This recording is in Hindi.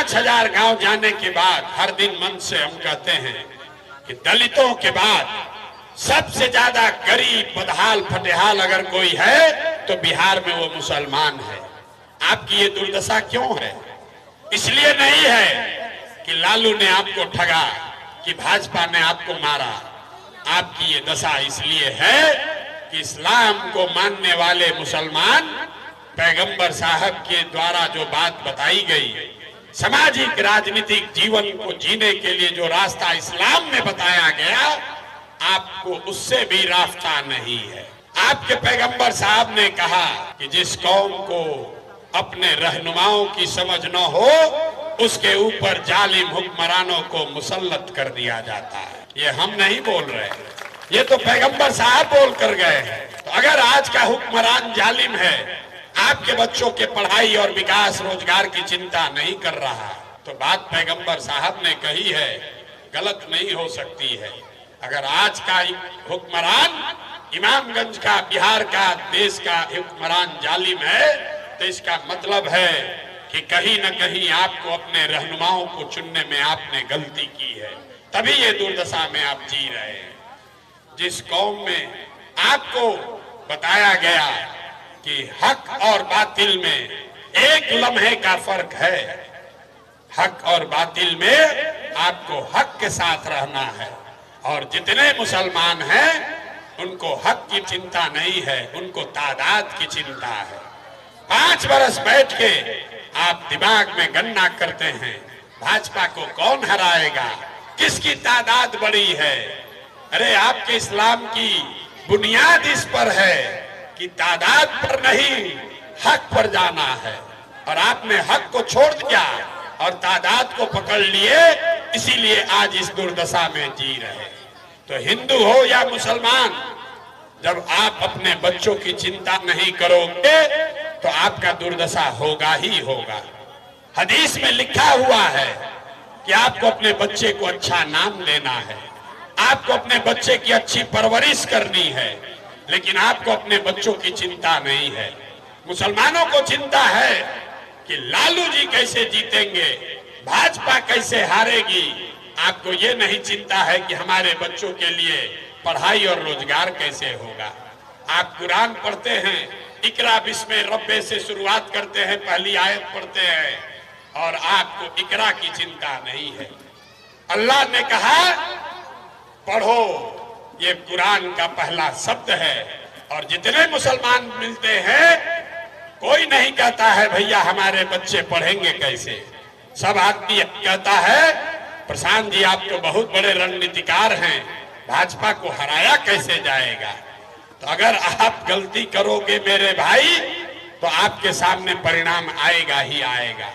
5000 गांव जाने के बाद हर दिन मन से हम कहते हैं कि दलितों के बाद सबसे ज्यादा गरीब बदहाल फटेहाल अगर कोई है तो बिहार में वो मुसलमान है। आपकी ये दुर्दशा क्यों है? इसलिए नहीं है कि लालू ने आपको ठगा, कि भाजपा ने आपको मारा। आपकी ये दशा इसलिए है कि इस्लाम को मानने वाले मुसलमान, पैगंबर साहब के द्वारा जो बात बताई गई, सामाजिक राजनीतिक जीवन को जीने के लिए जो रास्ता इस्लाम में बताया गया, आपको उससे भी रास्ता नहीं है। आपके पैगंबर साहब ने कहा कि जिस कौम को अपने रहनुमाओं की समझ न हो उसके ऊपर जालिम हुक्मरानों को मुसल्लत कर दिया जाता है। ये हम नहीं बोल रहे, ये तो पैगंबर साहब बोल कर गए हैं। तो अगर आज का हुक्मरान जालिम है, आपके बच्चों के पढ़ाई और विकास रोजगार की चिंता नहीं कर रहा, तो बात पैगंबर साहब ने कही है गलत नहीं हो सकती है। अगर आज का हुक्मरान इमामगंज का, बिहार का, देश का हुक्मरान जालिम है, तो इसका मतलब है कि कहीं न कहीं आपको अपने रहनुमाओं को चुनने में आपने गलती की है, तभी ये दुर्दशा में आप जी रहे हैं। जिस कौम में आपको बताया गया कि हक और बातिल में एक लम्हे का फर्क है, हक और बातिल में आपको हक के साथ रहना है, और जितने मुसलमान हैं उनको हक की चिंता नहीं है, उनको तादाद की चिंता है। 5 बरस बैठ के आप दिमाग में गणना करते हैं भाजपा को कौन हराएगा, किसकी तादाद बड़ी है। अरे आपके इस्लाम की बुनियाद इस पर है कि तादाद पर नहीं, हक पर जाना है, और आपने हक को छोड़ दिया और तादाद को पकड़ लिए, इसीलिए आज इस दुर्दशा में जी रहे। तो हिंदू हो या मुसलमान, जब आप अपने बच्चों की चिंता नहीं करोगे तो आपका दुर्दशा होगा ही होगा। हदीस में लिखा हुआ है कि आपको अपने बच्चे को अच्छा नाम देना है, आपको अपने बच्चे की अच्छी परवरिश करनी है, लेकिन आपको अपने बच्चों की चिंता नहीं है। मुसलमानों को चिंता है कि लालू जी कैसे जीतेंगे, भाजपा कैसे हारेगी। आपको ये नहीं चिंता है कि हमारे बच्चों के लिए पढ़ाई और रोजगार कैसे होगा। आप कुरान पढ़ते हैं, इकरा बिस्मे रब्बे से शुरुआत करते हैं, पहली आयत पढ़ते हैं, और आपको इकरा की चिंता नहीं है। अल्लाह ने कहा पढ़ो, ये कुरान का पहला शब्द है। और जितने मुसलमान मिलते हैं, कोई नहीं कहता है भैया हमारे बच्चे पढ़ेंगे कैसे। सब आदमी कहता है प्रशांत जी आप तो बहुत बड़े रणनीतिकार हैं, भाजपा को हराया कैसे जाएगा। तो अगर आप गलती करोगे मेरे भाई, तो आपके सामने परिणाम आएगा ही आएगा।